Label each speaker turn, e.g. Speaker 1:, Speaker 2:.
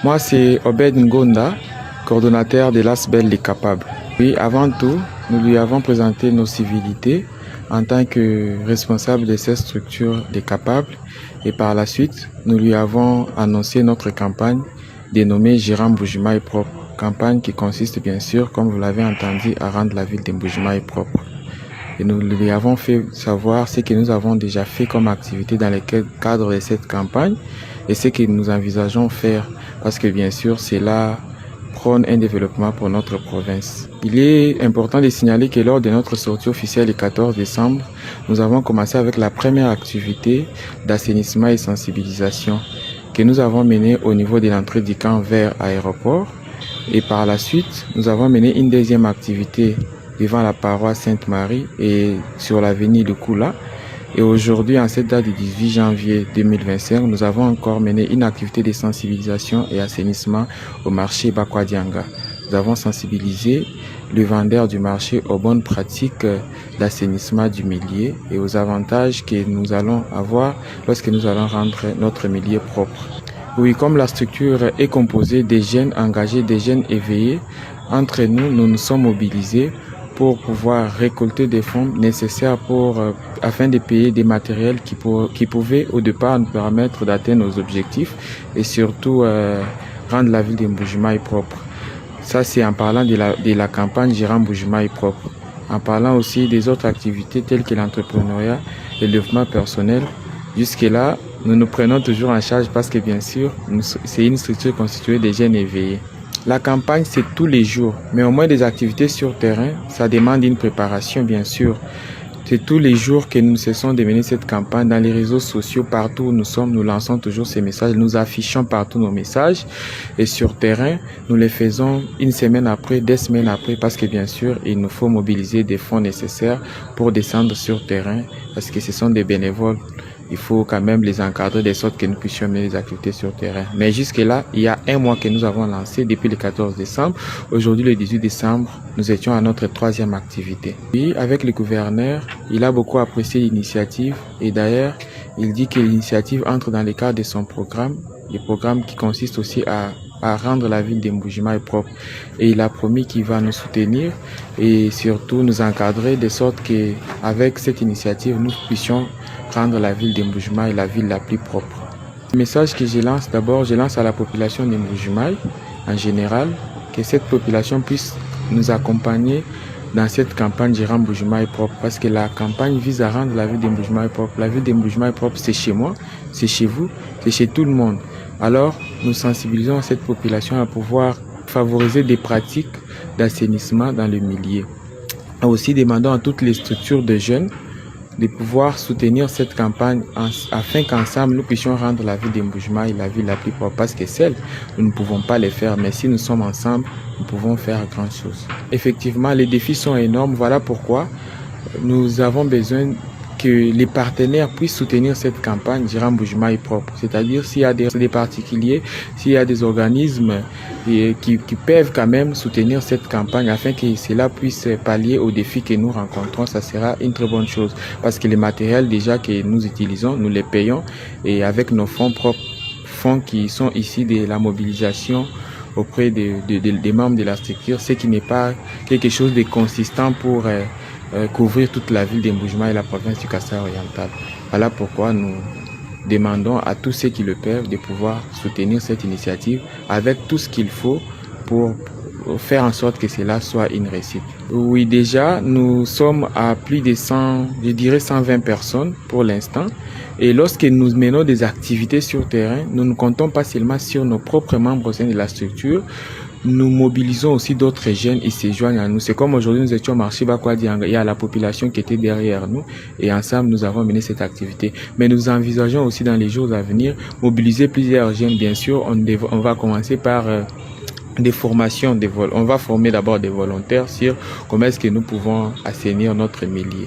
Speaker 1: Moi, c'est Obed Ngonda, coordonnateur de l'ASBEL Les Capables. Oui, avant tout, nous lui avons présenté nos civilités en tant que responsable de cette structure des Capables. Et par la suite, nous lui avons annoncé notre campagne dénommée Gérant Mbuji-Mayi propre. Campagne qui consiste bien sûr, comme vous l'avez entendu, à rendre la ville de Mbuji-Mayi propre. Et nous lui avons fait savoir ce que nous avons déjà fait comme activité dans le cadre de cette campagne et ce que nous envisageons faire parce que bien sûr cela prône un développement pour notre province. Il est important de signaler que lors de notre sortie officielle le 14 décembre, nous avons commencé avec la première activité d'assainissement et sensibilisation que nous avons menée au niveau de l'entrée du camp vers l'aéroport et par la suite nous avons mené une deuxième activité devant la paroisse Sainte-Marie et sur l'avenue de Koula. Et aujourd'hui, en cette date du 18 janvier 2025, nous avons encore mené une activité de sensibilisation et assainissement au marché Bakwadianga. Nous avons sensibilisé le vendeur du marché aux bonnes pratiques d'assainissement du milieu et aux avantages que nous allons avoir lorsque nous allons rendre notre milieu propre. Oui, comme la structure est composée des jeunes engagés, des jeunes éveillés, entre nous, nous nous sommes mobilisés pour pouvoir récolter des fonds nécessaires afin de payer des matériels qui pouvaient au départ nous permettre d'atteindre nos objectifs et surtout rendre la ville de Mbuji-Mayi propre. Ça, c'est en parlant de la campagne Gérant Mbuji-Mayi propre. En parlant aussi des autres activités telles que l'entrepreneuriat et le développement personnel. Jusque-là, nous nous prenons toujours en charge parce que bien sûr, c'est une structure constituée de jeunes éveillés. La campagne, c'est tous les jours, mais au moins des activités sur terrain, ça demande une préparation, bien sûr. C'est tous les jours que nous cessons de mener cette campagne dans les réseaux sociaux, partout où nous sommes, nous lançons toujours ces messages, nous affichons partout nos messages. Et sur terrain, nous les faisons une semaine après, 2 semaines après, parce que bien sûr, il nous faut mobiliser des fonds nécessaires pour descendre sur terrain, parce que ce sont des bénévoles. Il faut quand même les encadrer de sorte que nous puissions mener des activités sur terrain. Mais jusque-là, il y a 1 mois que nous avons lancé depuis le 14 décembre. Aujourd'hui, le 18 décembre, nous étions à notre 3e activité. Puis, avec le gouverneur, il a beaucoup apprécié l'initiative et d'ailleurs, il dit que l'initiative entre dans le cadre de son programme, le programme qui consiste aussi à rendre la ville de Mbuji-Mayi propre. Et il a promis qu'il va nous soutenir et surtout nous encadrer de sorte qu'avec cette initiative, nous puissions rendre la ville de Mbuji-Mayi la ville la plus propre. Le message que je lance d'abord, je lance à la population de Mbuji-Mayi en général, que cette population puisse nous accompagner dans cette campagne Gérant Mbuji-Mayi propre parce que la campagne vise à rendre la ville de Mbuji-Mayi propre. La ville de Mbuji-Mayi propre, c'est chez moi, c'est chez vous, c'est chez tout le monde. Alors, nous sensibilisons cette population à pouvoir favoriser des pratiques d'assainissement dans le milieu. Et aussi demandons à toutes les structures de jeunes de pouvoir soutenir cette campagne afin qu'ensemble nous puissions rendre la ville de Mbuji-Mayi la ville la plus propre parce que seul, nous ne pouvons pas les faire, mais si nous sommes ensemble, nous pouvons faire grandes choses. Effectivement, les défis sont énormes, voilà pourquoi nous avons besoin que les partenaires puissent soutenir cette campagne Gérant Mbuji-Mayi propre. C'est-à-dire s'il y a des particuliers, s'il y a des organismes qui peuvent quand même soutenir cette campagne afin que cela puisse pallier aux défis que nous rencontrons, ça sera une très bonne chose. Parce que les matériels déjà que nous utilisons, nous les payons et avec nos fonds propres, fonds qui sont ici de la mobilisation auprès des membres de la structure, ce qui n'est pas quelque chose de consistant pour couvrir toute la ville de Mbuji-Mayi et la province du Kasai oriental. Voilà pourquoi nous demandons à tous ceux qui le peuvent de pouvoir soutenir cette initiative avec tout ce qu'il faut pour faire en sorte que cela soit une réussite. Oui, déjà, nous sommes à plus de 120 personnes pour l'instant. Et lorsque nous menons des activités sur terrain, nous ne comptons pas seulement sur nos propres membres au sein de la structure, nous mobilisons aussi d'autres jeunes, ils se joignent à nous. C'est comme aujourd'hui nous étions au marché Bakwadianga, il y a la population qui était derrière nous et ensemble nous avons mené cette activité. Mais nous envisageons aussi dans les jours à venir mobiliser plusieurs jeunes. Bien sûr, on va commencer par des formations, on va former d'abord des volontaires sur comment est-ce que nous pouvons assainir notre milieu.